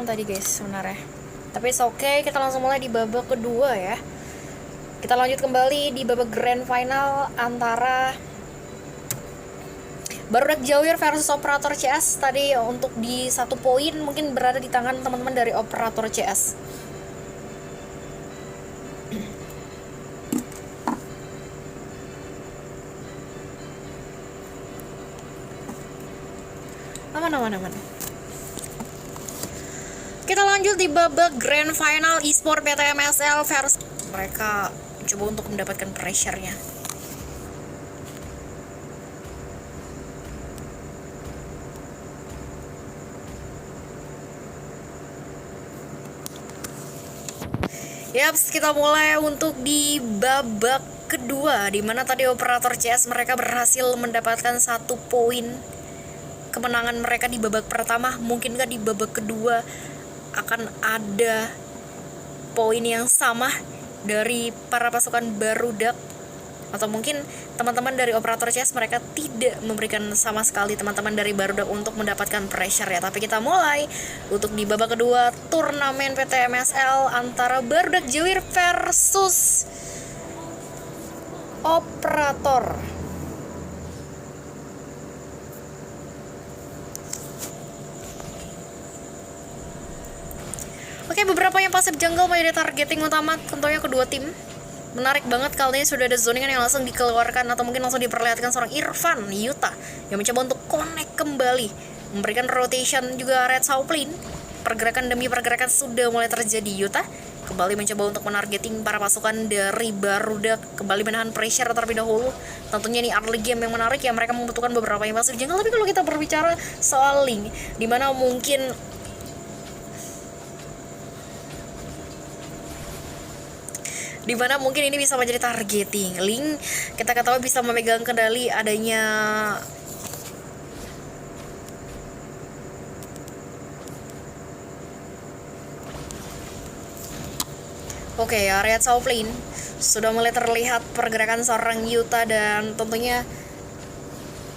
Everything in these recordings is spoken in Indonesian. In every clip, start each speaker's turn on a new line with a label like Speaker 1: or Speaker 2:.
Speaker 1: doang tadi guys sebenarnya. Tapi oke, kita langsung mulai di babak kedua ya. Kita lanjut kembali di babak grand final antara Barudak Jawir versus Operator CS. Tadi untuk di 1 poin mungkin berada di tangan teman-teman dari Operator CS. Aman. Kita lanjut di babak grand final e-sport PT MSL versus mereka coba untuk mendapatkan pressure-nya. Yaps, kita mulai untuk di babak kedua, dimana tadi Operator CS mereka berhasil mendapatkan 1 poin kemenangan mereka di babak pertama. Mungkinkah di babak kedua akan ada poin yang sama dari para pasukan Barudak, atau mungkin teman-teman dari Operator CS mereka tidak memberikan sama sekali teman-teman dari Barudak untuk mendapatkan pressure ya. Tapi kita mulai untuk di babak kedua turnamen PT MSL antara Barudak Jawir versus Operator. Oke, beberapa yang pasif jungle menjadi targeting utama tentunya kedua tim. Menarik banget kali ini sudah ada zoningan yang langsung dikeluarkan atau mungkin langsung diperlihatkan seorang Irfan Yuta yang mencoba untuk connect kembali, memberikan rotation juga red sauplin. Pergerakan demi pergerakan sudah mulai terjadi. Yuta kembali mencoba untuk menargeting para pasukan dari Barudak, kembali menahan pressure terlebih dahulu. Tentunya ini early game yang menarik ya, mereka membutuhkan beberapa yang pasif jungle. Tapi kalau kita berbicara soal link, dimana mungkin ini bisa menjadi targeting. Link kita ketahui bisa memegang kendali adanya area sauplin sudah mulai terlihat pergerakan seorang Yuta, dan tentunya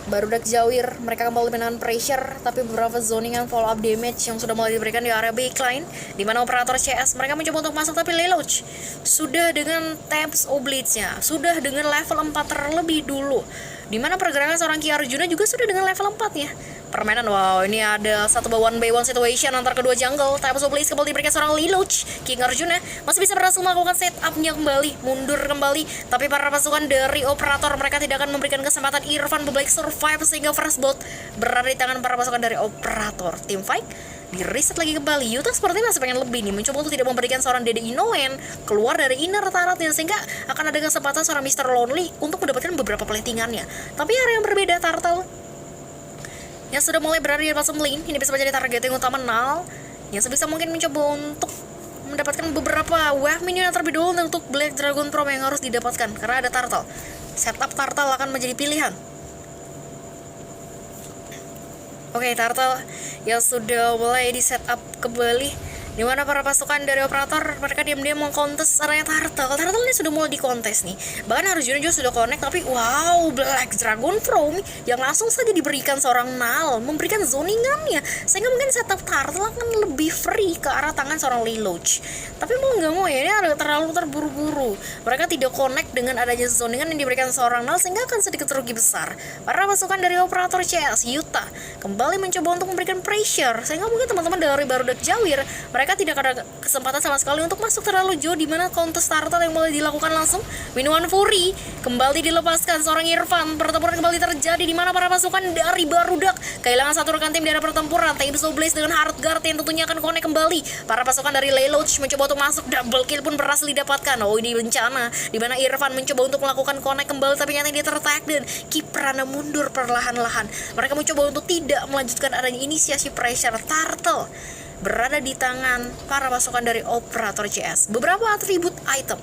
Speaker 1: Barudak Jawir mereka kembali menahan pressure, tapi beberapa zoningan follow up damage yang sudah mulai diberikan di area backline, di mana Operator CS mereka mencoba untuk masuk, tapi Lelouch sudah dengan tabs oblitz-nya, sudah dengan level 4 terlebih dulu, di mana pergerakan seorang Ki Arjuna juga sudah dengan level 4 ya. Permainan, wow, ini ada satu 1v1 situation antar kedua jungle. Tabs oblitz kembali diberikan seorang Lelouch. King Arjuna masih bisa berhasil melakukan setup-nya kembali, mundur kembali, tapi para pasukan dari Operator mereka tidak akan memberikan kesempatan Irfan Beblack survive sehingga first blood berada di tangan para pasukan dari Operator. Team fight di reset lagi kembali. Yuta sepertinya masih pengen lebih nih, mencoba untuk tidak memberikan seorang Dede Inouen keluar dari inner turretnya, sehingga akan ada kesempatan seorang Mr. Lonely untuk mendapatkan beberapa platingannya. Tapi area yang berbeda, Turtle yang sudah mulai berada di bottom lane ini bisa menjadi targeting utama Nal, yang sebisa mungkin mencoba untuk mendapatkan beberapa wave minion yang terlebih dahulu untuk Black Dragon Prom yang harus didapatkan karena ada Turtle. Setup Turtle akan menjadi pilihan. Oke, Turtle yang sudah mulai di setup kembali, di mana para pasukan dari Operator mereka diam-diam mengkontes area Turtle. Turtle ini sudah mulai dikontes nih. Bahkan Arjuna juga sudah connect, tapi wow, Black Dragon Prom yang langsung saja diberikan seorang Nal, memberikan zoningannya, sehingga mungkin setup Turtle akan lebih free ke arah tangan seorang Lelouch. Tapi mau nggak mau ya, ini ada terlalu terburu-buru. Mereka tidak connect dengan adanya zoningan yang diberikan seorang Nal, sehingga akan sedikit rugi besar. Para pasukan dari Operator CS Yuta kembali mencoba untuk memberikan pressure, sehingga mungkin teman-teman dari Barudak Jawir mereka tidak ada kesempatan sama sekali untuk masuk terlalu jauh, di mana counter Turtle yang mulai dilakukan langsung. Minuman Fury kembali dilepaskan seorang Irfan. Pertempuran kembali terjadi di mana para pasukan dari Barudak kehilangan satu rekan tim di area pertempuran. Tabs Blaze dengan Heartguard yang tentunya akan connect kembali. Para pasukan dari Lelouch mencoba untuk masuk, double kill pun berhasil didapatkan. Oh, ini bencana di mana Irfan mencoba untuk melakukan connect kembali, tapi nyatanya dia tertag dan Kiprana mundur perlahan-lahan. Mereka mencoba untuk tidak melanjutkan adanya inisiasi pressure. Turtle berada di tangan para pasukan dari Operator CS. Beberapa atribut item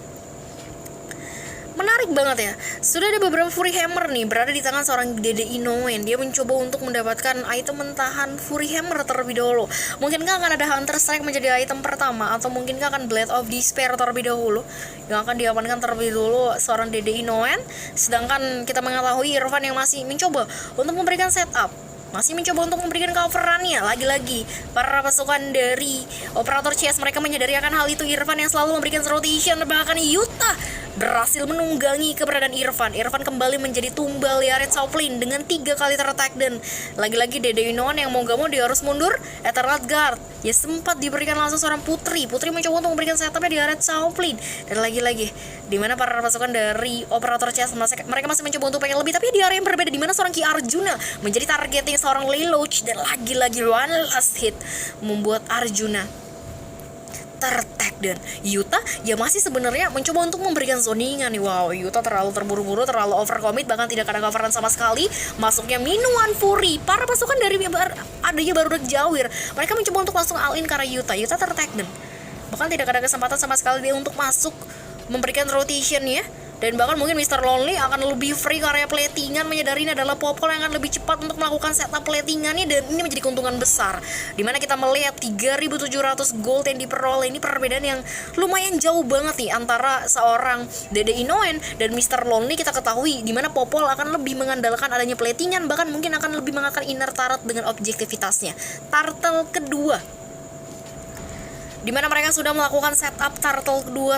Speaker 1: menarik banget ya. Sudah ada beberapa Fury Hammer nih berada di tangan seorang Dede Inouen. Dia mencoba untuk mendapatkan item mentahan Fury Hammer terlebih dahulu. Mungkinkah akan ada Hunter Strike menjadi item pertama, atau mungkinkah akan Blade of Despair terlebih dahulu yang akan diamankan terlebih dahulu seorang Dede Inouen. Sedangkan kita mengetahui Irfan yang masih mencoba untuk memberikan setup masih mencoba untuk memberikan coverannya. Lagi-lagi para pasukan dari operator CS mereka menyadari akan hal itu. Irfan yang selalu memberikan rotation, bahkan Yuta berhasil menunggangi keberadaan Irfan. Irfan kembali menjadi tumbal di area top lane dengan 3 kali terattack, dan lagi-lagi Dede Inoan yang mau gak mau dia harus mundur. Eternal Guard ya sempat diberikan langsung seorang Putri mencoba untuk memberikan setupnya di area top lane, dan lagi-lagi dimana para pasukan dari operator CS mereka masih mencoba untuk pengen lebih, tapi di area yang berbeda, dimana seorang Ki Arjuna menjadi targeting seorang Lelouch, dan lagi-lagi one last hit membuat Arjuna tertag, dan Yuta ya masih sebenarnya mencoba untuk memberikan zoningan nih. Wow, Yuta terlalu terburu-buru, terlalu overcommit, bahkan tidak ada coveran sama sekali. Masuknya Minuan Fury, para pasukan dari adanya baru Jawir, mereka mencoba untuk langsung all in karena Yuta tertag, dan bahkan tidak ada kesempatan sama sekali dia untuk masuk memberikan rotationnya. Dan bahkan mungkin Mr. Lonely akan lebih free ke area platingan, menyadari ini adalah Popol yang akan lebih cepat untuk melakukan setup platingannya, dan ini menjadi keuntungan besar. Dimana kita melihat 3.700 gold yang diperoleh, ini perbedaan yang lumayan jauh banget nih antara seorang Dede Inouen dan Mr. Lonely. Kita ketahui dimana Popol akan lebih mengandalkan adanya platingan, bahkan mungkin akan lebih mengangkat inner turret dengan objektivitasnya. Turtle kedua, dimana mereka sudah melakukan setup turtle kedua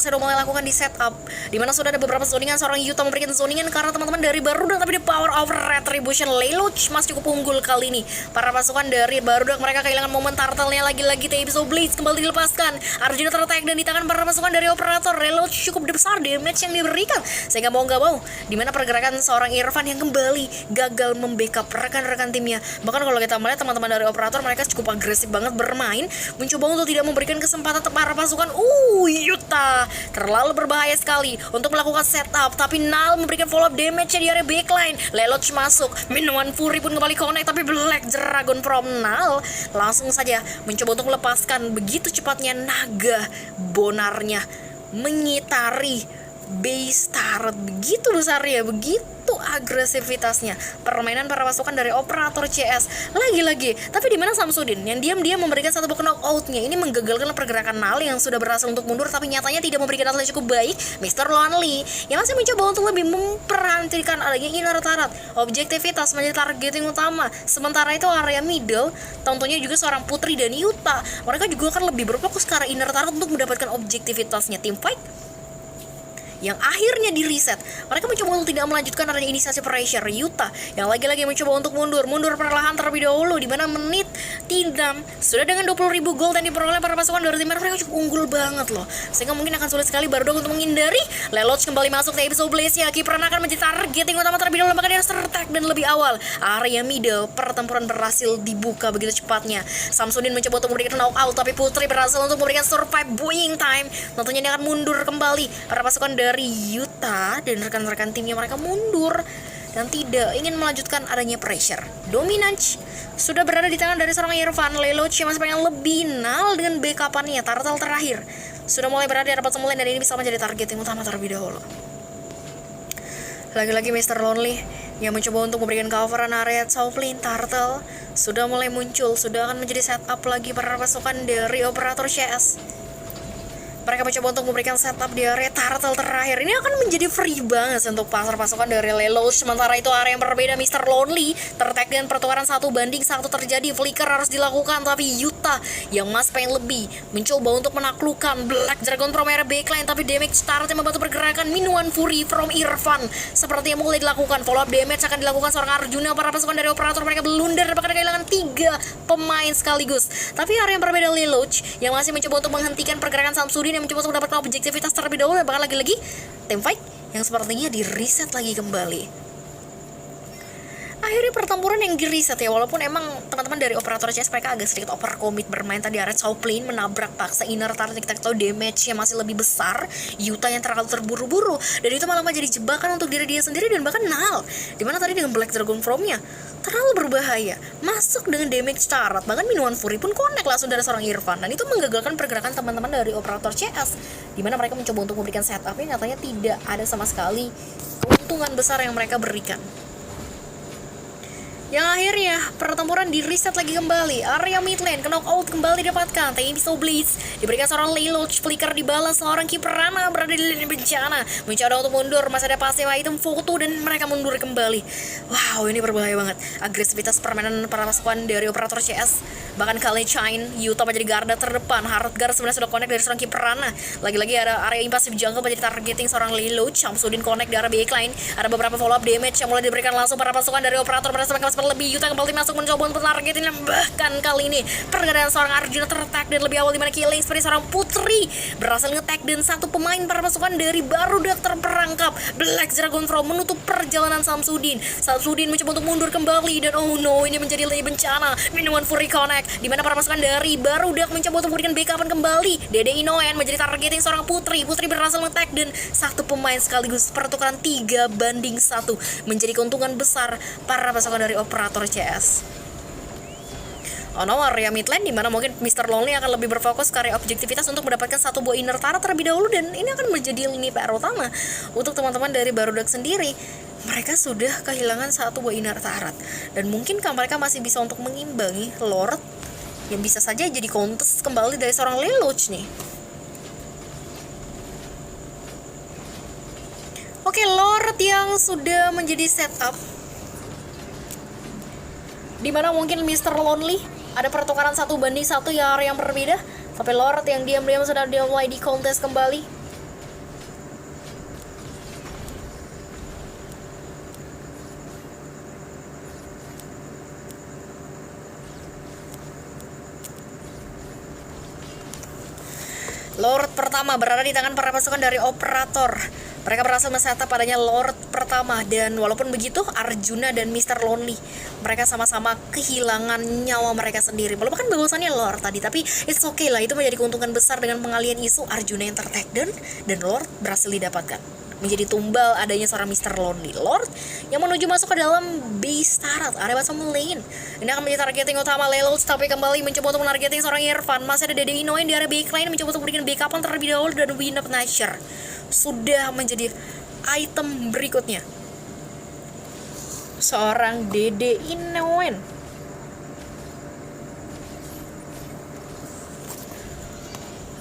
Speaker 1: sudah mulai lakukan di setup, dimana sudah ada beberapa zoningan. Seorang Yuta memberikan zoningan karena teman-teman dari Barudak, tapi the power of retribution Lelouch masih cukup unggul kali ini. Para pasukan dari Barudak mereka kehilangan momen turtle-nya. Lagi-lagi Taibiso Blades kembali dilepaskan. Arjuna tertag, dan di tangan para pasukan dari operator Lelouch cukup besar damage yang diberikan, sehingga mau nggak mau dimana pergerakan seorang Irfan yang kembali gagal membackup rekan-rekan timnya. Bahkan kalau kita melihat teman-teman dari operator, mereka cukup agresif banget bermain, mencoba untuk tidak memberikan kesempatan para pasukan. Yuta terlalu berbahaya sekali untuk melakukan setup, tapi Nal memberikan follow up damage di area backline. Lelouch masuk, Minuan Fury pun kembali connect, tapi Black Dragon from Nal langsung saja mencoba untuk melepaskan begitu cepatnya naga bonarnya mengitari base turret begitu besarnya, begitu agresivitasnya permainan para pasukan dari operator CS. Lagi-lagi, tapi di mana Samsudin yang diam-diam memberikan satu buah knockout-nya, ini menggagalkan pergerakan Nal yang sudah berhasil untuk mundur, tapi nyatanya tidak memberikan hasil yang cukup baik. Mr. Lonely yang masih mencoba untuk lebih memperhatikan adanya inner turret, objektivitas menjadi targeting utama. Sementara itu area middle tentunya juga seorang Putri dan Yuta, mereka juga akan lebih berfokus ke arah inner turret untuk mendapatkan objektivitasnya. Team fight yang akhirnya di reset. Mereka mencoba untuk tidak melanjutkan adanya inisiasi pressure. Yuta yang lagi-lagi mencoba untuk mundur perlahan terlebih dahulu, di mana menit tidak sudah dengan 20.000 gold yang diperoleh para pasukan dari tim mereka cukup unggul banget loh, sehingga mungkin akan sulit sekali Barudak untuk menghindari. Lelouch kembali masuk, Taibiso Blaze ya Kipran akan menjadi targeting utama terlebih dahulu, maka dia harus tertag dan lebih awal. Area middle pertempuran berhasil dibuka begitu cepatnya. Samsudin mencoba untuk memberikan knockout, tapi Putri berhasil untuk memberikan survive boying time. Tentunya dia akan mundur kembali. Para pasukan dari Yuta dan rekan-rekan timnya mereka mundur dan tidak ingin melanjutkan adanya pressure. Dominance sudah berada di tangan dari seorang Irfan. Lelouch yang masih pengen lebih Nal dengan backupannya. Turtle terakhir sudah mulai berada di hadapan semula, dan ini bisa menjadi targeting utama terlebih dahulu. Lagi-lagi Mr. Lonely yang mencoba untuk memberikan coveran area top lane. Turtle sudah mulai muncul, sudah akan menjadi setup lagi para pasukan dari operator CS. Mereka mencoba untuk memberikan setup di area turtle terakhir. Ini akan menjadi free banget untuk pasar pasukan dari Lelouch. Sementara itu area yang berbeda, Mr. Lonely tertag dan pertukaran 1 banding 1 terjadi. Flicker harus dilakukan, tapi Yuta yang masih pengen lebih mencoba untuk menaklukkan Black Dragon from area backline, tapi damage turret yang membantu pergerakan Minuan Fury from Irfan seperti yang mulai dilakukan. Follow up damage akan dilakukan seorang Arjuna. Para pasukan dari operator mereka blunder dan bahkan kehilangan 3 pemain sekaligus. Tapi area yang berbeda, Lelouch yang masih mencoba untuk menghentikan pergerakan Samsudin yang mencoba untuk mendapatkan objektivitas terlebih dahulu, dan bahkan lagi-lagi team fight yang sepertinya di reset lagi kembali. Akhirnya pertempuran yang di reset ya, walaupun emang teman-teman dari operator CS mereka agak sedikit overcommit bermain tadi area top lane, menabrak paksa inner turret. Kita tahu damage-nya masih lebih besar. Yuta yang terlalu terburu-buru, dan itu malah menjadi jebakan untuk diri dia sendiri dan bahkan Nal, dimana tadi dengan Black Dragon from-nya terlalu berbahaya, masuk dengan damage turret. Bahkan Minuan Fury pun connect langsung dari seorang Irfan, dan itu menggagalkan pergerakan teman-teman dari operator CS, dimana mereka mencoba untuk memberikan setup ini nyatanya tidak ada sama sekali keuntungan besar yang mereka berikan. Yang akhirnya pertempuran di reset lagi kembali. Area mid lane knockout kembali didapatkan. Tempo Blitz diberikan seorang Lelouch, flicker dibalas seorang kiper Rana berada di lini bencana, mencoba untuk mundur, masih ada passive item foto dan mereka mundur kembali. Wow, ini berbahaya banget. Agresivitas permainan para pasukan dari operator CS. Bahkan kali Chain, Yuta menjadi garda terdepan. Hardgar sebenarnya sudah connect dari seorang kiper Rana. Lagi-lagi ada area impasif jungle menjadi targeting seorang Lelouch. Shamsuddin connect dari area backline. Ada beberapa follow up damage yang mulai diberikan langsung para pasukan dari operator pada semakin lebih. Yuta kembali masuk mencoba untuk targetin, bahkan kali ini pergerakan seorang Arjuna tertag dan lebih awal dimana killing seperti seorang Putri berhasil nge-tag dan satu pemain para pasukan dari Barudak terperangkap. Black Dragon Throw menutup perjalanan Shamsuddin mencoba untuk mundur kembali dan oh no, ini menjadi lini bencana. Minuman Fury Connect dimana para pasukan dari Barudak mencoba untuk memberikan backupan kembali. Dede Inouen menjadi targeting seorang Putri berhasil nge-tag dan satu pemain sekaligus pertukaran 3-1 menjadi keuntungan besar para pasukan dari operator CS. Oh no, area mid lane dimana mungkin Mr. Lonely akan lebih berfokus ke area objektivitas untuk mendapatkan satu buah inner turret terlebih dahulu, dan ini akan menjadi lini PR utama untuk teman-teman dari Barudak sendiri. Mereka sudah kehilangan satu buah inner turret dan mungkinkah mereka masih bisa untuk mengimbangi Lord yang bisa saja jadi kontes kembali dari seorang Lelouch nih. Oke, Lord yang sudah menjadi setup dimana mungkin Mr. Lonely ada pertukaran 1-1 ya, area yang berbeda. Tapi Lord yang diam-diam sudah mulai di kontes kembali. Lord pertama berada di tangan para pasukan dari operator. Mereka berhasil men-setup padanya Lord pertama, dan walaupun begitu Arjuna dan Mr. Lonely mereka sama-sama kehilangan nyawa mereka sendiri. Melupakan bahwasannya Lord tadi, tapi it's okay lah, itu menjadi keuntungan besar dengan pengalian isu Arjuna yang ter-takedown dan Lord berhasil didapatkan. Menjadi tumbal adanya seorang Mr. Lonely. Lord yang menuju masuk ke dalam base turret area bottom lane. Ini akan menjadi targeting utama Lelouch, tapi kembali mencoba untuk menargeting seorang Irfan. Masih ada Dede Inouen di area backline mencoba untuk memberikan backupan terlebih dahulu, dan Wind of Nature sudah menjadi item berikutnya. Seorang Dede Inouen.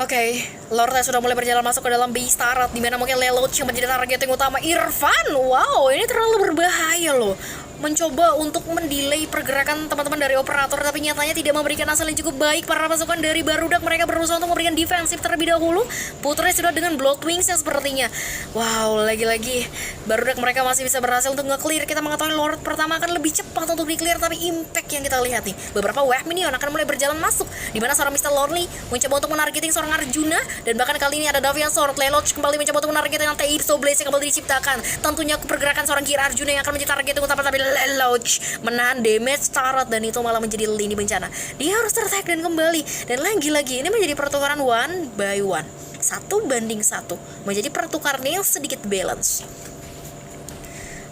Speaker 1: Oke, Lord sudah mulai berjalan masuk ke dalam base turret, dimana mungkin Lelouch yang menjadi targeting utama Irfan. Wow, ini terlalu berbahaya loh. Mencoba untuk mendelay pergerakan teman-teman dari operator, tapi nyatanya tidak memberikan hasil yang cukup baik. Para pasukan dari Barudak mereka berusaha untuk memberikan defensif terlebih dahulu. Putri sudah dengan Bloodwings-nya sepertinya. Wow, lagi-lagi Barudak mereka masih bisa berhasil untuk nge-clear. Kita mengetahui Lord pertama akan lebih cepat untuk di-clear, tapi impact yang kita lihat nih, beberapa wave minion akan mulai berjalan masuk, dimana seorang Mr. Lonely mencoba untuk menargeting seorang Arjuna, dan bahkan kali ini ada Davian Sword. Lelouch kembali mencoba untuk menargeting yang Tempo Blitz yang kembali diciptakan. Tentunya pergerakan seorang kira Arjuna yang akan menjadi targeting utama, tapi Lelouch menahan damage turret dan itu malah menjadi lini bencana. Dia harus tertag dan kembali, dan lagi-lagi ini menjadi pertukaran 1 by 1, 1-1, menjadi pertukaran yang sedikit balance.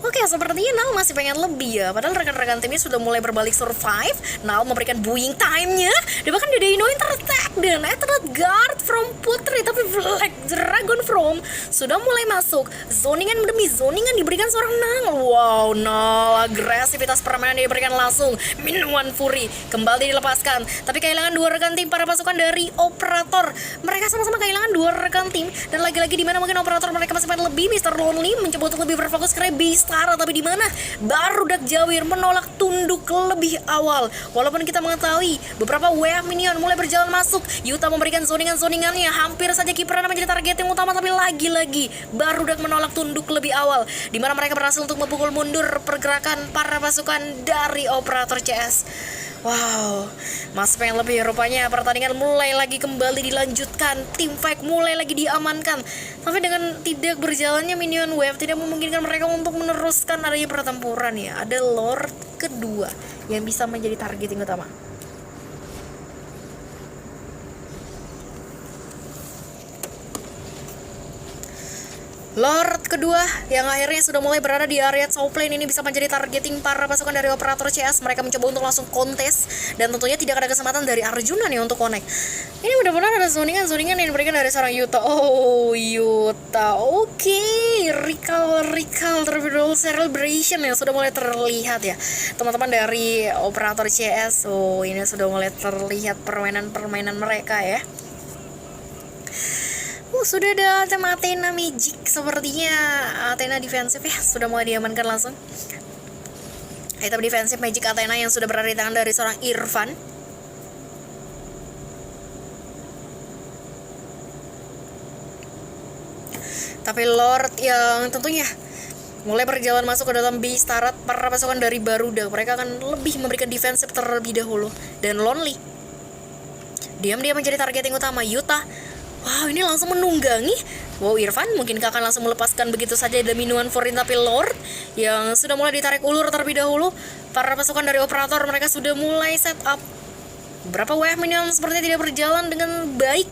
Speaker 1: Oke, sepertinya Nal masih pengen lebih ya. Padahal rekan-rekan timnya sudah mulai berbalik survive. Nal memberikan buing time-nya. Dan bahkan Dede Inouen ter-tag dan Eternal Guard from Putri. Tapi Black Dragon from sudah mulai masuk. Zoningan demi zoningan diberikan seorang Nal. Wow, Nal agresivitas permainan diberikan langsung. Minuman Fury kembali dilepaskan. Tapi kehilangan 2 rekan tim para pasukan dari operator. Mereka sama-sama kehilangan 2 rekan tim. Dan lagi-lagi di mana mungkin operator mereka masih pengen lebih. Mr. Lonely mencoba untuk lebih berfokus ke base. Tapi di mana Barudak Jawir menolak tunduk lebih awal. Walaupun kita mengetahui beberapa wave minion mulai berjalan masuk, Yuta memberikan zoningannya, hampir saja kiperan menjadi target yang utama, tapi lagi-lagi Barudak menolak tunduk lebih awal, di mana mereka berhasil untuk memukul mundur pergerakan para pasukan dari operator CS. Wow, masih pengen lebih. Rupanya pertandingan mulai lagi kembali dilanjutkan. Team fight mulai lagi diamankan. Tapi dengan tidak berjalannya minion wave tidak memungkinkan mereka untuk meneruskan adanya pertempuran ya. Ada Lord kedua yang bisa menjadi targeting utama. Lord kedua yang akhirnya sudah mulai berada di area top lane ini bisa menjadi targeting para pasukan dari operator CS. Mereka mencoba untuk langsung kontes dan tentunya tidak ada kesempatan dari Arjuna nih untuk connect. Ini benar-benar ada zoningan yang diberikan dari seorang Yuta. Oh, Yuta. Oke, recall terlebih dahulu celebration yang sudah mulai terlihat ya. Teman-teman dari operator CS. Oh, ini sudah mulai terlihat permainan mereka ya. Sudah ada tim Athena Magic. Sepertinya Athena defensif ya, sudah mulai diamankan langsung. Item defensif Magic Athena yang sudah berada di tangan dari seorang Irfan. Tapi Lord yang tentunya mulai berjalan masuk ke dalam base turret para pasukan dari Barudak. Mereka akan lebih memberikan defensif terlebih dahulu. Dan Lonely diam-diam menjadi targeting utama Yuta. Wow, ini langsung menunggangi. Wow, Irfan mungkinkah akan langsung melepaskan begitu saja demi Nuan Forin. Tapi Lord yang sudah mulai ditarik ulur terlebih dahulu. Para pasukan dari operator mereka sudah mulai set up. Beberapa wave minion sepertinya tidak berjalan dengan baik.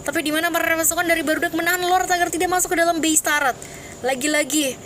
Speaker 1: Tapi di mana para pasukan dari Barudak menahan Lord agar tidak masuk ke dalam base turret. Lagi-lagi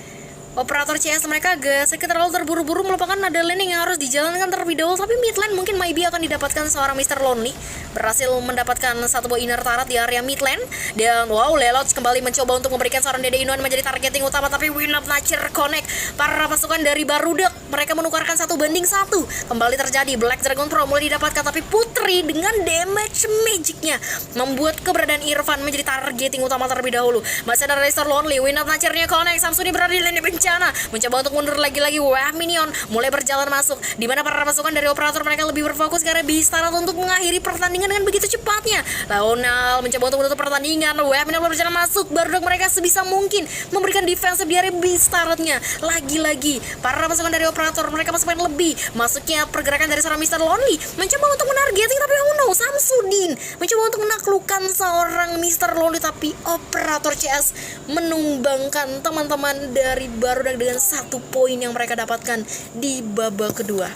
Speaker 1: operator CS mereka agak sedikit terlalu terburu-buru melupakan ada lane yang harus dijalankan terlebih dahulu. Tapi mid lane mungkin maybe akan didapatkan seorang Mr. Lonely. Berhasil mendapatkan satu buah inner turret di area mid lane. Dan wow, Lelouch kembali mencoba untuk memberikan seorang Dede Inuan menjadi targeting utama. Tapi Wind of Nature connect. Para pasukan dari Barudak mereka menukarkan 1 banding 1. Kembali terjadi Black Dragon Pro mulai didapatkan. Tapi Putri dengan damage magicnya membuat keberadaan Irfan menjadi targeting utama terlebih dahulu. Masih ada Mr. Lonely. Wind of Nature-nya connect. Samsuni berada di lane bencana, mencoba untuk mundur lagi-lagi. Wah, minion mulai berjalan masuk, di mana para pasukan dari operator mereka lebih berfokus karena Beastars untuk mengakhiri pertandingan dengan begitu cepatnya. Laonal mencoba untuk menutup pertandingan. Wah, minion berjalan masuk. Barudak mereka sebisa mungkin memberikan defensif di area Beastars-nya. Lagi-lagi para pasukan dari operator mereka masuk main lebih. Masuknya pergerakan dari seorang Mr. Lonely mencoba untuk menargeting, tapi oh no, Samsudin mencoba untuk menaklukkan seorang Mr. Lonely. Tapi operator CS menumbangkan teman-teman dari Barudak dengan 1 poin yang mereka dapatkan di babak kedua.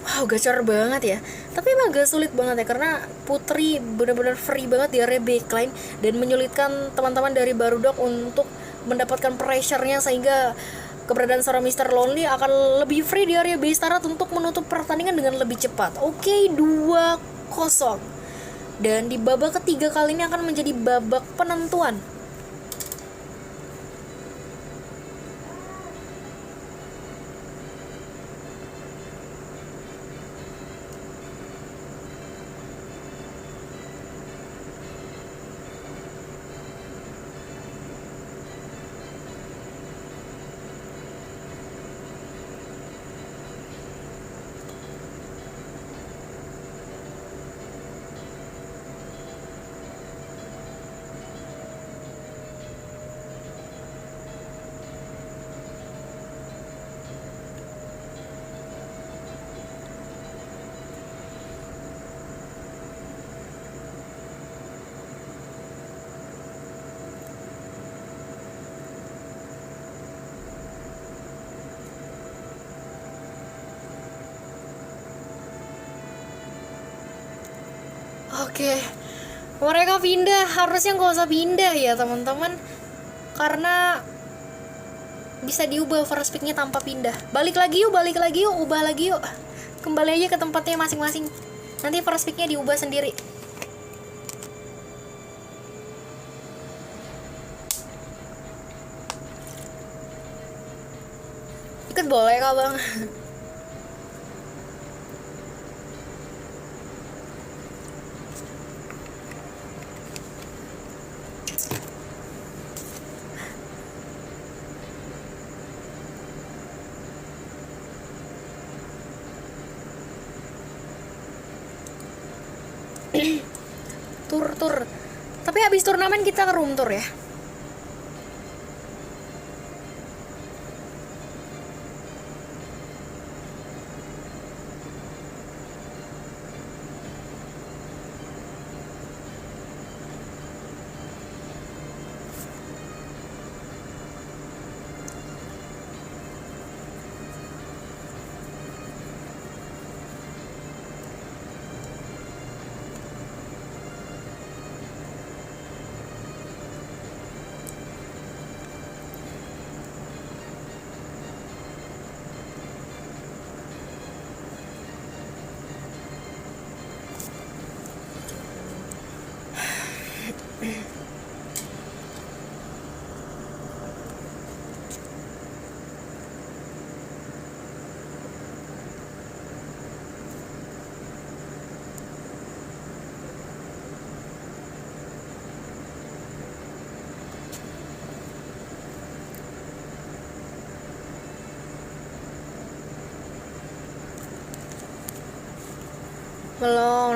Speaker 1: Wow, gacor banget ya. Tapi emang agak sulit banget ya, karena Putri benar-benar free banget di area backline dan menyulitkan teman-teman dari Barudak untuk mendapatkan pressure-nya, sehingga keberadaan seorang Mr. Lonely akan lebih free di area base turret untuk menutup pertandingan dengan lebih cepat. Oke, 2-0. Dan di babak ketiga kali ini akan menjadi babak penentuan. Oke, mereka pindah. Harusnya nggak usah pindah ya teman-teman, karena bisa diubah first pick-nya tanpa pindah. Balik lagi yuk, ubah lagi yuk. Kembali aja ke tempatnya masing-masing. Nanti first pick-nya diubah sendiri. Ikut boleh kak bang. tur. Tapi habis turnamen kita ke room tour ya.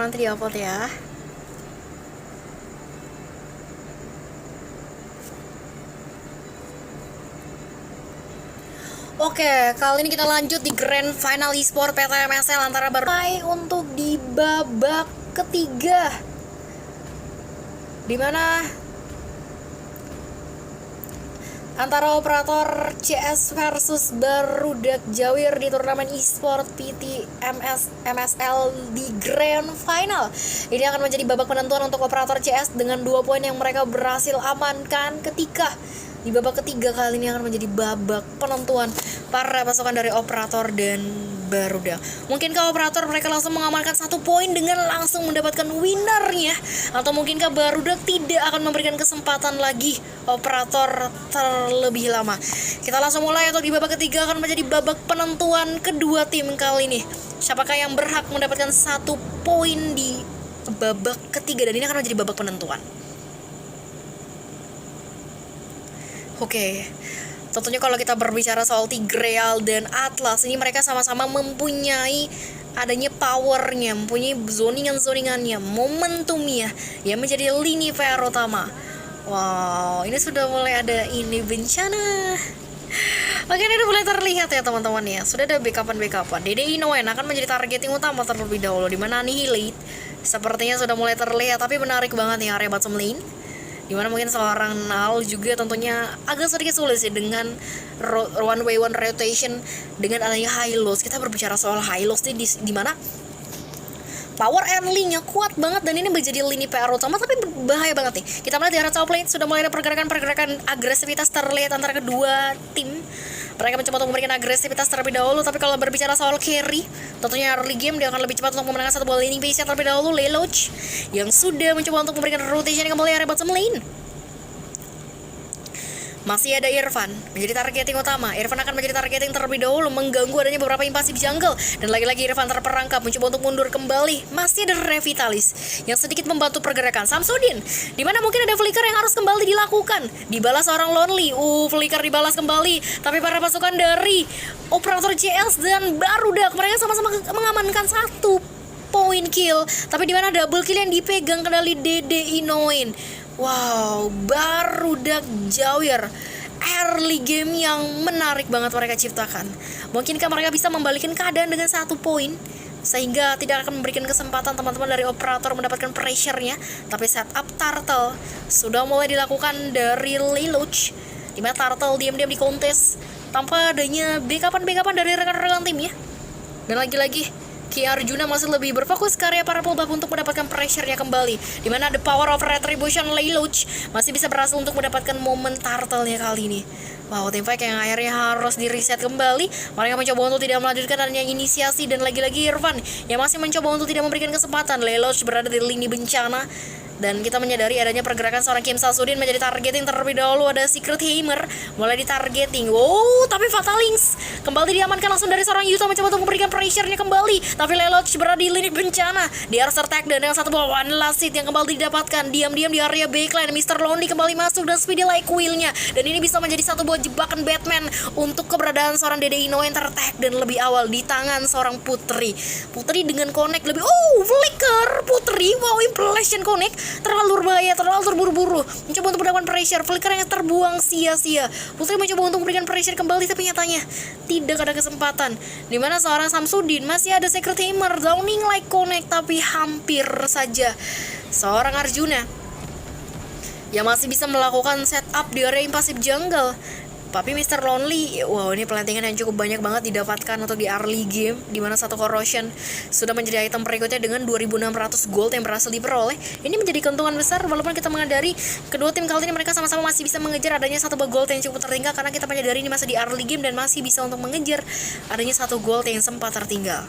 Speaker 1: nanti di-upload ya. Oke, kali ini kita lanjut di Grand Final Esport PT MSL antara untuk di babak ketiga, dimana antara operator CS versus Barudak Jawir di turnamen e-sport PT MSL di Grand Final. Ini akan menjadi babak penentuan untuk operator CS dengan 2 poin yang mereka berhasil amankan ketika di babak ketiga. Kali ini akan menjadi babak penentuan para pasukan dari operator dan Barudak. Mungkinkah operator mereka langsung mengamankan 1 poin dengan langsung mendapatkan winnernya, atau mungkinkah Barudak tidak akan memberikan kesempatan lagi operator terlebih lama? Kita langsung mulai untuk di babak ketiga akan menjadi babak penentuan kedua tim kali ini. Siapakah yang berhak mendapatkan 1 poin di babak ketiga, dan ini akan menjadi babak penentuan. Oke, tentunya kalau kita berbicara soal Tigreal dan Atlas, ini mereka sama-sama mempunyai adanya powernya, mempunyai zoningan-zoningannya, momentumnya yang menjadi lini PR utama. Wow, ini sudah mulai ada ini bencana. Oke, ini udah mulai terlihat ya teman-teman ya. Sudah ada backupan-backupan. Dede Inouen akan menjadi targeting utama terlebih dahulu, dimana Annihilate sepertinya sudah mulai terlihat. Tapi menarik banget nih area bottom lane, dimana mungkin seorang Nal juga tentunya agak sedikit sulit sih dengan one way one rotation dengan adanya Hylos. Kita berbicara soal Hylos nih di mana power and link-nya kuat banget, dan ini menjadi lini PR utama, tapi bahaya banget nih. Kita melihat di arah top lane sudah mulai ada pergerakan agresivitas terlihat antara kedua tim. Mereka mencoba untuk memberikan agresivitas terlebih dahulu, tapi kalau berbicara soal carry, tentunya early game dia akan lebih cepat untuk memenangkan 1 bola laning base terlebih dahulu. Lelouch yang sudah mencoba untuk memberikan rotation kembali area bottom lane. Masih ada Irfan menjadi targeting utama. Irfan akan menjadi targeting terlebih dahulu, mengganggu adanya beberapa invasif jungle, dan lagi-lagi Irfan terperangkap mencoba untuk mundur kembali. Masih ada Revitalis yang sedikit membantu pergerakan Samsudin, dimana mungkin ada flicker yang harus kembali dilakukan. Dibalas seorang Lonely, flicker dibalas kembali, tapi para pasukan dari operator CS dan Barudak mereka sama-sama mengamankan 1 poin kill, tapi dimana double kill yang dipegang kendali Dede Inouen. Wow, Barudak Jawir, early game yang menarik banget mereka ciptakan. Mungkinkah mereka bisa membalikkan keadaan dengan 1 poin, sehingga tidak akan memberikan kesempatan teman-teman dari operator mendapatkan pressure-nya. Tapi setup Turtle sudah mulai dilakukan dari Lelouch, dimana Turtle diam-diam di kontes tanpa adanya backupan dari rekan-rekan tim ya. Dan lagi-lagi Ki Arjuna masih lebih berfokus ke area para pullback untuk mendapatkan pressure-nya kembali, dimana the power of retribution Lelouch masih bisa berhasil untuk mendapatkan momen Turtle-nya kali ini. Wow, tim fight yang akhirnya harus di reset kembali. Mereka mencoba untuk tidak melanjutkan adanya inisiasi, dan lagi-lagi Irfan yang masih mencoba untuk tidak memberikan kesempatan. Lelouch berada di lini bencana, dan kita menyadari adanya pergerakan seorang Kim Samsudin menjadi targeting terlebih dahulu. Ada Secret Hammer mulai ditargeting. Wow, tapi Fatalings kembali diamankan langsung dari seorang Yuta mencoba untuk memberikan pressure-nya kembali, tapi Lelouch berada di lini bencana. Dia harus tertag, dan dengan 1 bola one last hit yang kembali didapatkan. Diam-diam di area backline, Mr. Lonely kembali masuk dan speedy like wheel-nya, dan ini bisa menjadi 1 bola jebakan Batman untuk keberadaan seorang Dede Inouen tertag dan lebih awal di tangan seorang Putri dengan connect lebih flicker Putri. Wow, impulsion connect terlalu berbahaya, terlalu terburu-buru mencoba untuk mendapatkan pressure. Flicker yang terbuang sia-sia. Putri mencoba untuk memberikan pressure kembali, tapi nyatanya tidak ada kesempatan, dimana seorang Samsudin masih ada Secret Hammer downing like connect, tapi hampir saja seorang Arjuna yang masih bisa melakukan setup di area invasive jungle. Tapi Mr. Lonely, wow, ini pelantingan yang cukup banyak banget didapatkan untuk di early game, dimana 1 corrosion sudah menjadi item berikutnya dengan 2.600 gold yang berhasil diperoleh. Ini menjadi keuntungan besar, walaupun kita menyadari kedua tim kali ini mereka sama-sama masih bisa mengejar adanya 1 gold yang cukup tertinggal, karena kita menyadari ini masih di early game dan masih bisa untuk mengejar adanya 1 gold yang sempat tertinggal.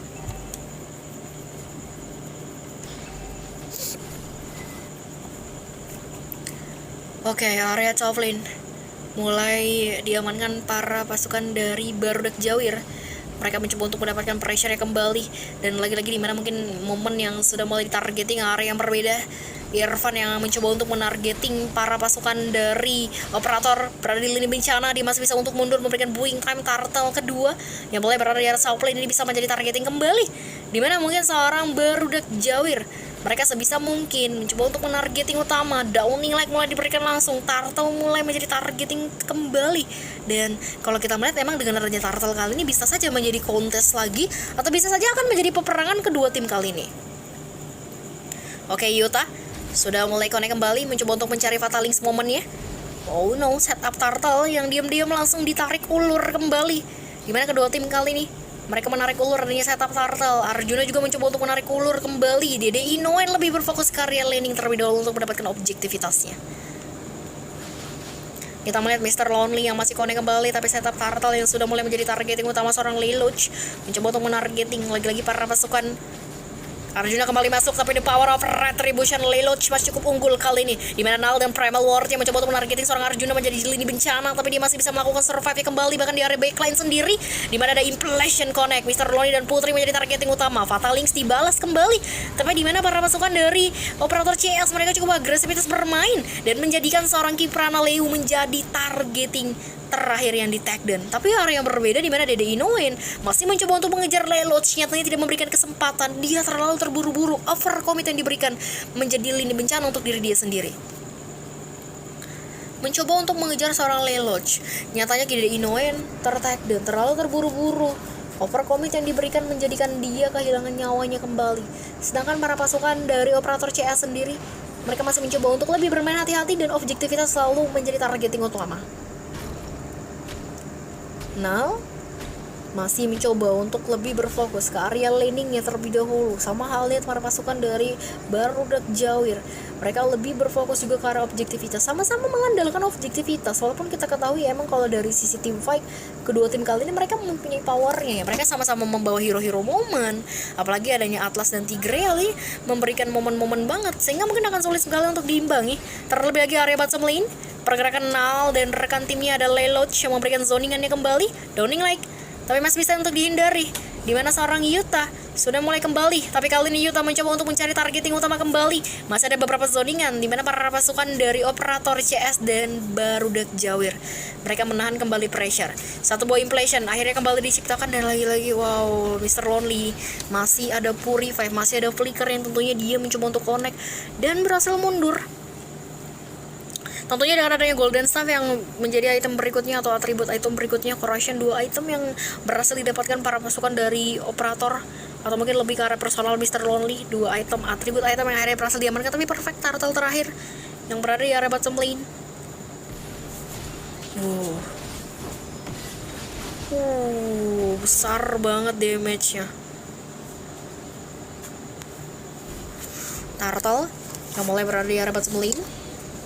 Speaker 1: Oke, area top lane mulai diamankan para pasukan dari Barudak Jawir. Mereka mencoba untuk mendapatkan pressure-nya kembali, dan lagi-lagi dimana mungkin momen yang sudah mulai ditargeting area yang berbeda. Irfan yang mencoba untuk menargeting para pasukan dari operator berada di lini bencana. Dia masih bisa untuk mundur memberikan booing time. Turtle kedua yang mulai berada di area south lane ini bisa menjadi targeting kembali, dimana mungkin seorang Barudak Jawir Mereka sebisa mungkin mencoba untuk menargeting utama. Downing Light mulai diberikan langsung, Turtle mulai menjadi targeting kembali. Dan kalau kita melihat memang dengan adanya Turtle kali ini bisa saja menjadi kontes lagi, atau bisa saja akan menjadi peperangan kedua tim kali ini. Oke, Yuta sudah mulai connect kembali, mencoba untuk mencari Fatal Links momennya. Oh no, setup Turtle yang diam-diam langsung ditarik ulur kembali. Gimana kedua tim kali ini? Mereka menarik ulur adanya setup Turtle. Arjuna juga mencoba untuk menarik ulur kembali. Dede Inouen lebih berfokus ke area laning terlebih dahulu untuk mendapatkan objektivitasnya. Kita melihat Mr. Lonely yang masih connect kembali, tapi setup Turtle yang sudah mulai menjadi targeting utama seorang Lelouch. Mencoba untuk menargeting lagi-lagi para pasukan. Arjuna kembali masuk, tapi the power of retribution Lelouch masih cukup unggul kali ini. Dimana Nal dan Primal Ward yang mencoba untuk menargeting seorang Arjuna menjadi lini bencana, tapi dia masih bisa melakukan survive kembali bahkan di area backline sendiri. Dimana ada Impulsion Connect, Mr. Lonely dan Putri menjadi targeting utama. Fatal Links dibalas kembali, tapi dimana para pasukan dari operator CS mereka cukup agresivitas bermain dan menjadikan seorang Kiprana Leu menjadi targeting terakhir yang di tag down. Tapi area yang berbeda dimana Dede Inouen masih mencoba untuk mengejar Lelouch, nyatanya tidak memberikan kesempatan. Dia terlalu terburu-buru, overcommit yang diberikan menjadi lini bencana untuk diri dia sendiri. Mencoba untuk mengejar seorang Lelouch, nyatanya Dede Inouen ter-tag down, terlalu terburu-buru. Overcommit yang diberikan menjadikan dia kehilangan nyawanya kembali. Sedangkan para pasukan dari operator CS sendiri, mereka masih mencoba untuk lebih bermain hati-hati dan objektivitas selalu menjadi targeting utama. Now masih mencoba untuk lebih berfokus ke area laningnya terlebih dahulu. Sama halnya para pasukan dari Barudak Jawir, mereka lebih berfokus juga ke arah objektivitas, sama-sama mengandalkan objektivitas. Walaupun kita ketahui emang kalau dari sisi team fight, kedua tim kali ini mereka mempunyai powernya ya. Mereka sama-sama membawa hero-hero momen, apalagi adanya Atlas dan Tigreal memberikan momen-momen banget, sehingga mungkin akan sulit sekali untuk diimbangi. Terlebih lagi area bottom lane, pergerakan Nal dan rekan timnya ada Lelouch yang memberikan zoningannya kembali, Downing Light, tapi masih bisa untuk dihindari. Dimana seorang Yuta sudah mulai kembali, tapi kali ini Yuta mencoba untuk mencari targeting utama kembali. Masih ada beberapa zoningan dimana para pasukan dari operator CS dan Barudak Jawir mereka menahan kembali pressure. Satu buah implosion akhirnya kembali diciptakan, dan lagi-lagi wow, Mr. Lonely masih ada Purify, masih ada Flicker yang tentunya dia mencoba untuk connect dan berhasil mundur. Tentunya dengan adanya Golden Staff yang menjadi item berikutnya atau atribut item berikutnya, Corrosion, 2 item yang berhasil didapatkan para pasukan dari operator, atau mungkin lebih ke arah personal Mr. Lonely, 2 item atribut item yang akhirnya berhasil diamankan. Tapi perfect Turtle terakhir yang berada di area bottom lane. Besar banget damage-nya. Turtle yang mulai berada di area bottom lane,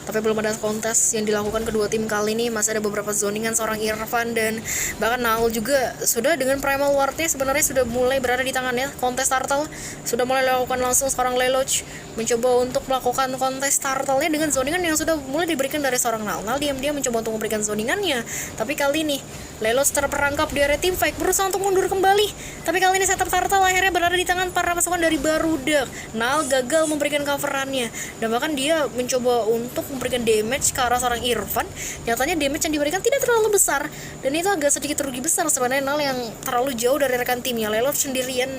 Speaker 1: tapi belum ada kontes yang dilakukan kedua tim kali ini. Masih ada beberapa zoningan seorang Irfan, dan bahkan Naul juga sudah dengan Primal Ward-nya sebenarnya sudah mulai berada di tangannya. Kontes Turtle sudah mulai dilakukan langsung seorang Lelouch mencoba untuk melakukan kontes Turtle-nya dengan zoningan yang sudah mulai diberikan dari seorang Naul. Naul diam-diam mencoba untuk memberikan zoningannya, tapi kali ini Lelouch terperangkap di area team fight, berusaha untuk mundur kembali. Tapi kali ini setup Turtle akhirnya berada di tangan para pasukan dari Barudak. Naul gagal memberikan coverannya, dan bahkan dia mencoba untuk memberikan damage ke arah seorang Irfan. Nyatanya damage yang diberikan tidak terlalu besar, dan itu agak sedikit rugi besar sebenarnya. Nal yang terlalu jauh dari rekan timnya, Lelouch sendirian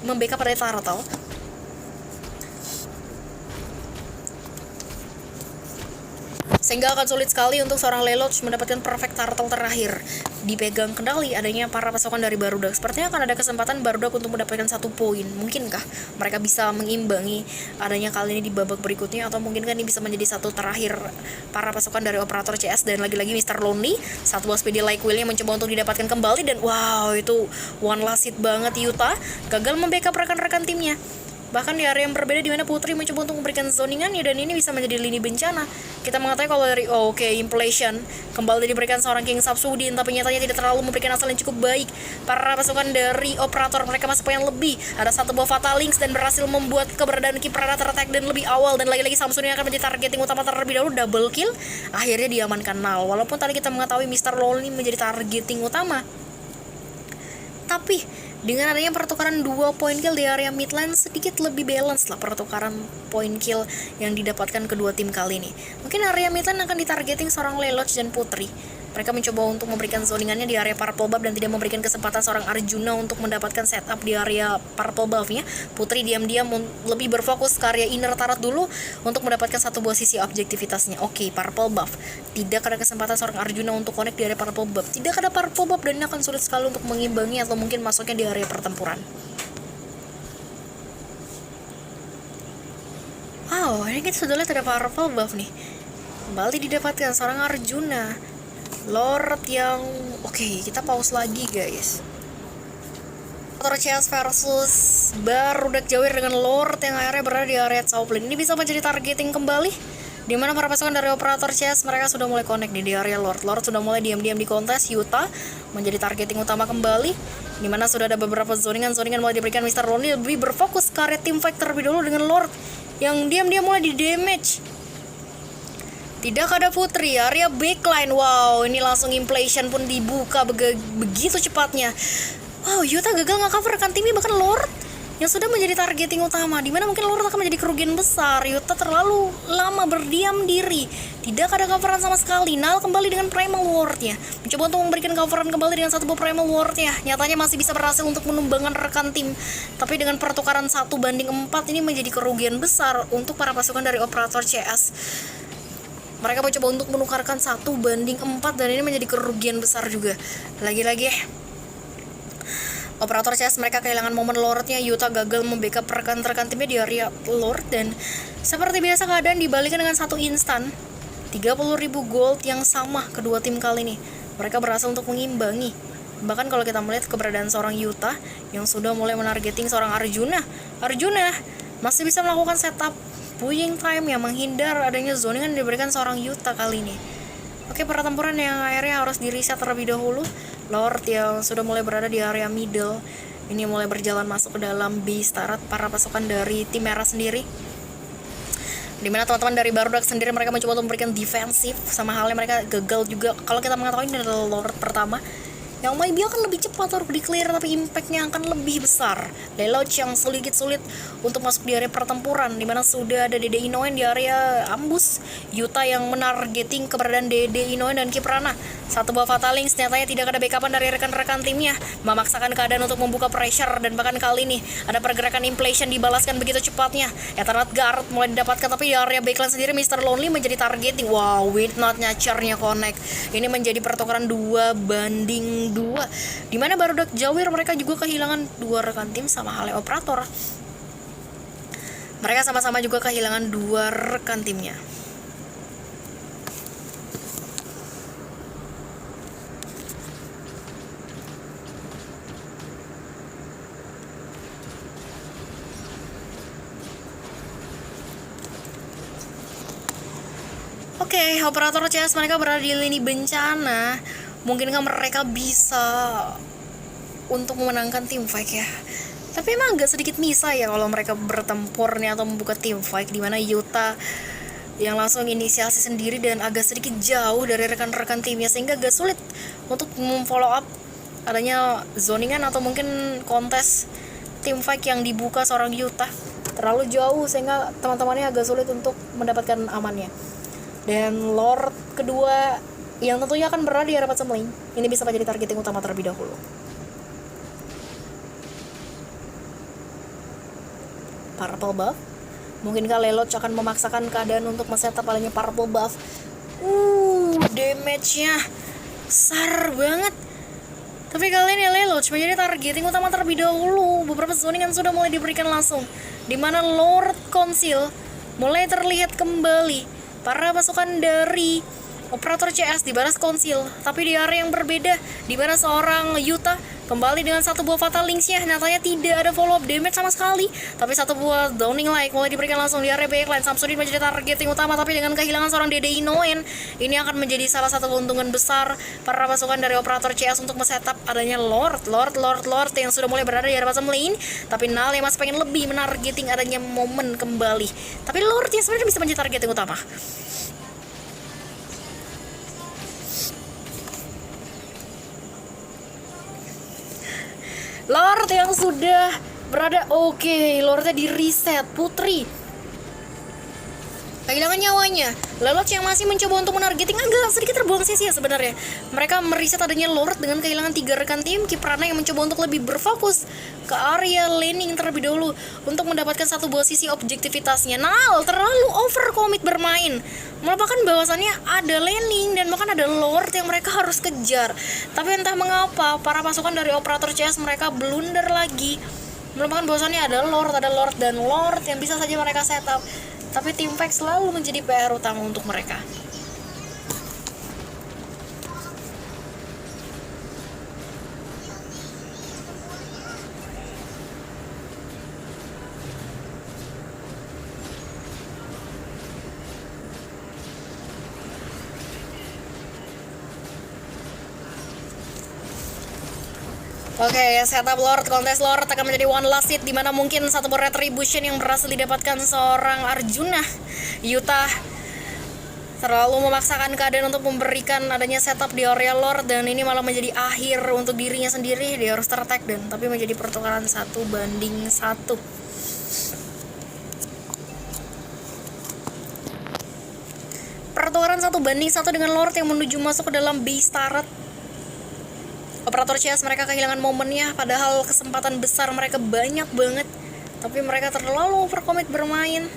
Speaker 1: membackup pada Turtle. Sehingga akan sulit sekali untuk seorang Lelouch mendapatkan perfect Turtle terakhir. Dipegang kendali adanya para pasukan dari Barudak. Sepertinya akan ada kesempatan Barudak untuk mendapatkan 1 poin. Mungkinkah mereka bisa mengimbangi adanya kali ini di babak berikutnya, atau mungkin kan ini bisa menjadi satu terakhir para pasukan dari operator CS. Dan lagi-lagi Mr. Lonely, satu buah speedy like wheel-nya mencoba untuk didapatkan kembali, dan wow, itu one last hit banget. Yuta gagal membackup rekan-rekan timnya. Bahkan di area yang berbeda dimana Putri mencoba untuk memberikan zoningannya, dan ini bisa menjadi lini bencana. Kita mengetahui kalau dari Implosion kembali diberikan seorang King Sapsudin, tapi nyatanya tidak terlalu memberikan asal yang cukup baik. Para pasukan dari operator mereka masih pengen lebih. Ada satu buah Fatal Links dan berhasil membuat keberadaan Kiprana ter-attack dan lebih awal, dan lagi-lagi Samsudin akan menjadi targeting utama terlebih dahulu. Double kill akhirnya diamankan Nal. Walaupun tadi kita mengetahui Mr. Lonely menjadi targeting utama, tapi dengan adanya pertukaran 2 point kill di area mid lane, sedikit lebih balance lah pertukaran point kill yang didapatkan kedua tim kali ini. Mungkin area mid lane akan ditargeting seorang Lelouch dan Putri, Mereka mencoba untuk memberikan zoningannya di area purple buff dan tidak memberikan kesempatan seorang Arjuna untuk mendapatkan setup di area purple buff-nya. Putri diam-diam lebih berfokus ke area inner turret dulu untuk mendapatkan satu buah sisi objektivitasnya. Oke, purple buff. Tidak ada kesempatan seorang Arjuna untuk connect di area purple buff. Tidak ada purple buff dan ini akan sulit sekali untuk mengimbangi atau mungkin masuknya di area pertempuran. Wow, ini kita sudah lihat ada purple buff nih. Kembali didapatkan seorang Arjuna. Lord yang... Oke, kita pause lagi guys. Operator CS versus Barudak Jawir dengan Lord yang akhirnya berada di area Chauplin. Ini bisa menjadi targeting kembali, dimana para pasukan dari operator CS mereka sudah mulai connect di area Lord. Lord sudah mulai diam-diam di kontes. Yuta menjadi targeting utama kembali, dimana sudah ada beberapa zoningan mulai diberikan. Mr. Lonely lebih berfokus ke area team fight terlebih dulu dengan Lord yang diam-diam mulai di damage. Tidak ada Putri, area backline. Wow, ini langsung inflation pun dibuka begitu cepatnya. Wow, Yuta gagal nge-cover rekan timnya, bahkan Lord yang sudah menjadi targeting utama, dimana mungkin Lord akan menjadi kerugian besar. Yuta terlalu lama berdiam diri, tidak ada coveran sama sekali. Nal kembali dengan Primal Ward-nya, mencoba untuk memberikan coveran kembali dengan satu buah Primal Ward-nya. Nyatanya masih bisa berhasil untuk menumbangkan rekan tim, tapi dengan pertukaran 1 banding 4 ini menjadi kerugian besar untuk para pasukan dari operator CS. Mereka mencoba untuk menukarkan 1 banding 4 dan ini menjadi kerugian besar juga. Lagi-lagi operator CS mereka kehilangan momen Lord-nya. Yuta gagal membackup rekan-rekan timnya di area Lord dan seperti biasa keadaan dibalikan dengan 1 instan. 30.000 gold yang sama kedua tim kali ini. Mereka berhasil untuk mengimbangi. Bahkan kalau kita melihat keberadaan seorang Yuta yang sudah mulai menargeting seorang Arjuna. Arjuna masih bisa melakukan setup Buying time yang menghindar adanya zoningan diberikan seorang Yuta kali ini. Oke, pertempuran yang akhirnya harus di reset terlebih dahulu. Lord yang sudah mulai berada di area middle ini mulai berjalan masuk ke dalam base turret para pasukan dari tim merah sendiri, dimana teman-teman dari Barudak sendiri mereka mencoba untuk memberikan defensif, sama halnya mereka gagal juga. Kalau kita mengetahui ini adalah Lord pertama yang maybe akan lebih cepat untuk di-clear, tapi impactnya akan lebih besar. Lelouch yang sulit untuk masuk di area pertempuran, dimana sudah ada Dede Inouen di area ambus. Yuta yang menargeting keberadaan Dede Inouen dan Kiprana. Satu buah Fatalings, nyatanya tidak ada backupan dari rekan-rekan timnya, memaksakan keadaan untuk membuka pressure, dan bahkan kali ini ada pergerakan inflation dibalaskan begitu cepatnya. Eternal Guard mulai didapatkan, tapi di area backline sendiri Mr. Lonely menjadi targeting. Wow, Witnot-nya charnya connect. Ini menjadi pertukaran 2 banding 2, dimana Barudak Jawir mereka juga kehilangan 2 rekan tim sama halnya operator. Mereka sama-sama juga kehilangan 2 rekan timnya. Oke, operator CS mereka berada di lini bencana. Mungkinkah mereka bisa untuk memenangkan tim fight ya? Tapi emang agak sedikit misa ya kalau mereka bertempur nih atau membuka tim fight, dimana Yuta yang langsung inisiasi sendiri dan agak sedikit jauh dari rekan-rekan timnya, sehingga agak sulit untuk memfollow up adanya zoningan atau mungkin kontes tim fight yang dibuka seorang Yuta. Terlalu jauh sehingga teman-temannya agak sulit untuk mendapatkan amannya. Dan Lord kedua yang tentunya akan berada di area Patsem Lane ini bisa menjadi targeting utama terlebih dahulu. Purple buff. Mungkinkah Lelouch akan memaksakan keadaan untuk men-setup adanya purple buff? Damage-nya besar banget. Tapi kali ini Lelouch menjadi targeting utama terlebih dahulu. Beberapa zoningan sudah mulai diberikan langsung, dimana Lord Council mulai terlihat kembali. Para pasukan dari operator CS dibalas konsil, tapi di area yang berbeda, di mana seorang Yuta kembali dengan satu buah Fatalings-nya. Nyatanya tidak ada follow up damage sama sekali, tapi satu buah Downing Light mulai diberikan langsung di area backline. Samsudin menjadi targeting utama, tapi dengan kehilangan seorang Dede Inouen, ini akan menjadi salah satu keuntungan besar para pasukan dari operator CS untuk men-setup adanya Lord yang sudah mulai berada di area Patsem Lane. Tapi Nal yang masih pengen lebih menargeting adanya momen kembali, tapi Lord yang sebenarnya bisa menjadi targeting utama. Lord yang sudah berada, oke, Lordnya di reset. Putri kehilangan nyawanya. Lelouch yang masih mencoba untuk menargeting agak sedikit terbuang sia-sia sebenarnya. Mereka meriset adanya Lord dengan kehilangan 3 rekan tim. Kiprana yang mencoba untuk lebih berfokus ke area laning terlebih dahulu untuk mendapatkan satu buah sisi objektivitasnya. Nal terlalu overcommit bermain, melupakan bahwasannya ada laning dan bahkan ada Lord yang mereka harus kejar. Tapi entah mengapa para pasukan dari operator CS mereka blunder lagi, melupakan bahwasannya ada Lord dan Lord yang bisa saja mereka setup. Tapi tim fight selalu menjadi PR utama untuk mereka. Oke, setup Lord, kontes Lord akan menjadi one last hit, dimana mungkin satu retribution yang berhasil didapatkan seorang Arjuna. Yuta terlalu memaksakan keadaan untuk memberikan adanya setup di area Lord, dan ini malah menjadi akhir untuk dirinya sendiri. Dia harus ter-attack dan tapi menjadi pertukaran 1-1. Pertukaran 1-1 dengan Lord yang menuju masuk ke dalam base turret. Operator CS mereka kehilangan momennya, padahal kesempatan besar mereka banyak banget, tapi mereka terlalu overcommit bermain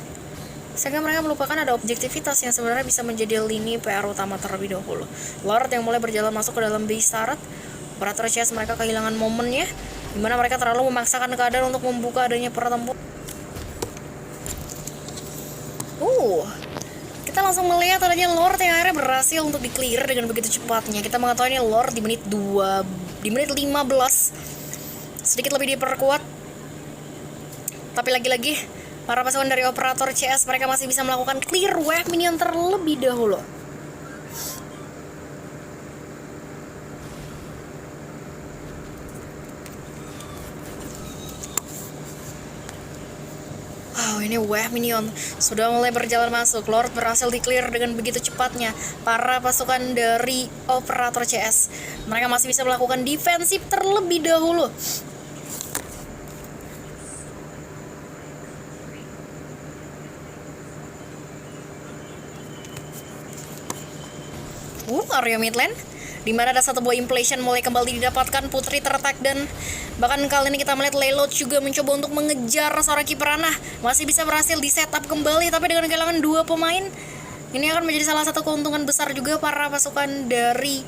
Speaker 1: sehingga mereka melupakan ada objektivitas yang sebenarnya bisa menjadi lini PR utama terlebih dahulu. Lord yang mulai berjalan masuk ke dalam base turret. Operator CS mereka kehilangan momennya, dimana mereka terlalu memaksakan keadaan untuk membuka adanya pertempuran. Kita langsung melihat adanya Lord yang akhirnya berhasil untuk di-clear dengan begitu cepatnya. Kita mengetahui ini Lord di menit 15 sedikit lebih diperkuat. Tapi lagi-lagi para pasukan dari operator CS mereka masih bisa melakukan clear wave minion terlebih dahulu. Wow, ini wave minion sudah mulai berjalan masuk. Lord berhasil di-clear dengan begitu cepatnya. Para pasukan dari operator CS mereka masih bisa melakukan defensif terlebih dahulu. Area mid lane dimana ada satu buah impletion mulai kembali didapatkan. Putri ter-attack dan bahkan kali ini kita melihat Lelouch juga mencoba untuk mengejar seorang Kiprana. Masih bisa berhasil di setup kembali, tapi dengan kehilangan 2 pemain. Ini akan menjadi salah satu keuntungan besar juga para pasukan dari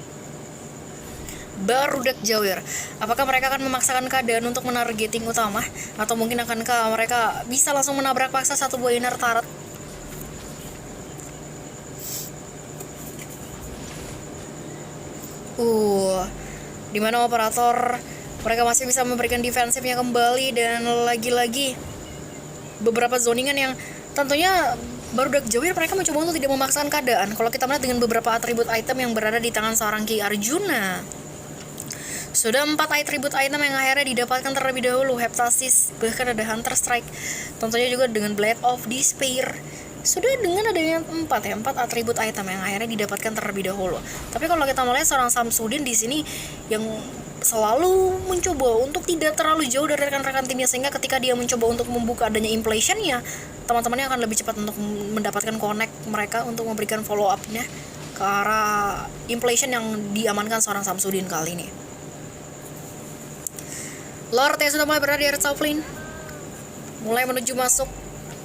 Speaker 1: Barudak Jawir. Apakah mereka akan memaksakan keadaan untuk menargeting utama, atau mungkin akankah mereka bisa langsung menabrak paksa satu buah inner turret? Dimana operator mereka masih bisa memberikan defensifnya kembali, dan lagi-lagi beberapa zoningan yang tentunya Barudak Jawir mereka mencoba untuk tidak memaksakan keadaan. Kalau kita melihat dengan beberapa atribut item yang berada di tangan seorang Ki Arjuna, sudah 4 atribut item yang akhirnya didapatkan terlebih dahulu. Heptasis, bahkan ada Hunter Strike, tentunya juga dengan Blade of Despair. Sudah dengan adanya 4 atribut item yang akhirnya didapatkan terlebih dahulu. Tapi kalau kita melihat seorang Samsudin di sini yang selalu mencoba untuk tidak terlalu jauh dari rekan-rekan timnya, sehingga ketika dia mencoba untuk membuka adanya impletion-nya, teman-temannya akan lebih cepat untuk mendapatkan connect mereka untuk memberikan follow up-nya ke arah impletion yang diamankan seorang Samsudin kali ini. Lord yang sudah mulai berada di area top lane mulai menuju masuk,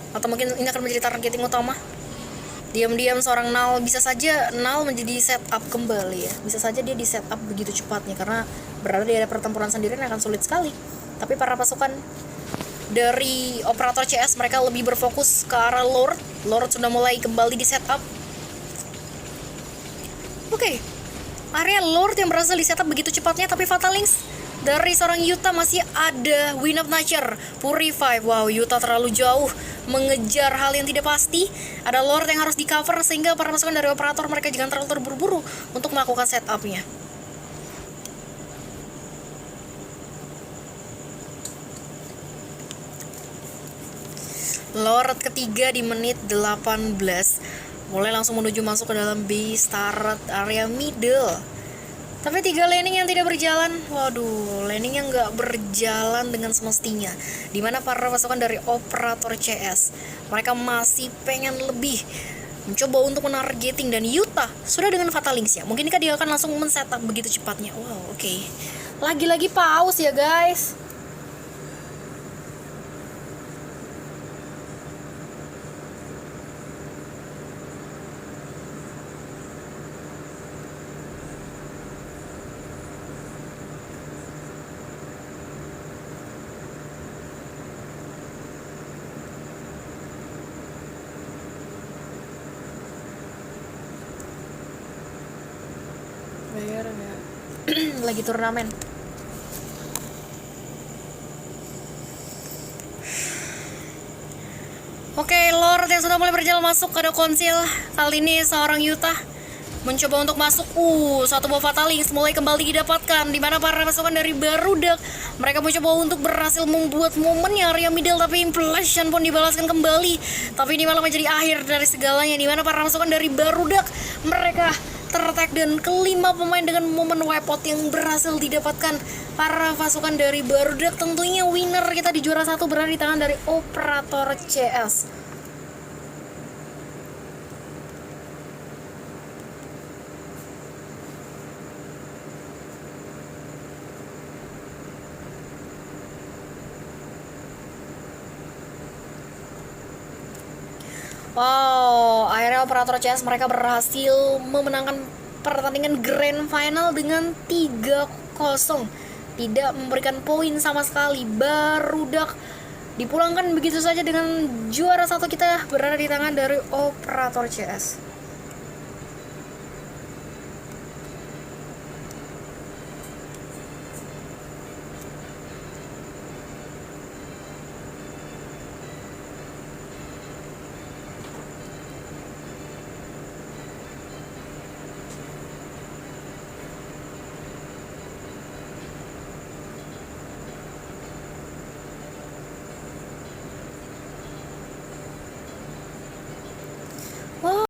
Speaker 1: atau mungkin ini akan menjadi targeting utama. Diam-diam seorang Nal, bisa saja Nal menjadi setup kembali ya. Bisa saja dia di setup begitu cepatnya, karena berada di area pertempuran sendiri akan sulit sekali. Tapi para pasukan dari operator CS mereka lebih berfokus ke arah Lord. Lord sudah mulai kembali di setup. Oke, area Lord yang berhasil di setup begitu cepatnya, tapi Fatal Links dari seorang Yuta masih ada. Wind of Nature, Purify. Wow, Yuta terlalu jauh mengejar hal yang tidak pasti. Ada Lord yang harus di cover, sehingga para pasukan dari operator mereka jangan terlalu terburu-buru untuk melakukan setupnya. Lord ketiga di menit 18 mulai langsung menuju masuk ke dalam base turret area middle. Tapi 3 laning yang tidak berjalan. Waduh, laning yang nggak berjalan dengan semestinya. Dimana para pasukan dari operator CS, mereka masih pengen lebih mencoba untuk menargeting, dan Yuta sudah dengan Fatalings ya. Mungkinkah dia akan langsung men-setup begitu cepatnya? Wow, oke. Lagi-lagi paus ya guys. Bayar ya. Lagi turnamen. Oke, Lord yang sudah mulai berjalan masuk ke konsil. Kali ini seorang Yuta mencoba untuk masuk. Satu buah Fatalings mulai kembali didapatkan, di mana para pasukan dari Barudak mereka mencoba untuk berhasil membuat momen yang area middle, tapi Implosion pun dibalaskan kembali. Tapi ini malah menjadi akhir dari segalanya, di mana para pasukan dari Barudak mereka tertek, dan kelima pemain dengan momen wipeout yang berhasil didapatkan para pasukan dari Barudak. Tentunya winner kita di juara 1 berada di tangan dari operator CS. Wow, akhirnya operator CS mereka berhasil memenangkan pertandingan Grand Final dengan 3-0. Tidak memberikan poin sama sekali. Barudak dipulangkan begitu saja dengan juara 1 kita berada di tangan dari operator CS.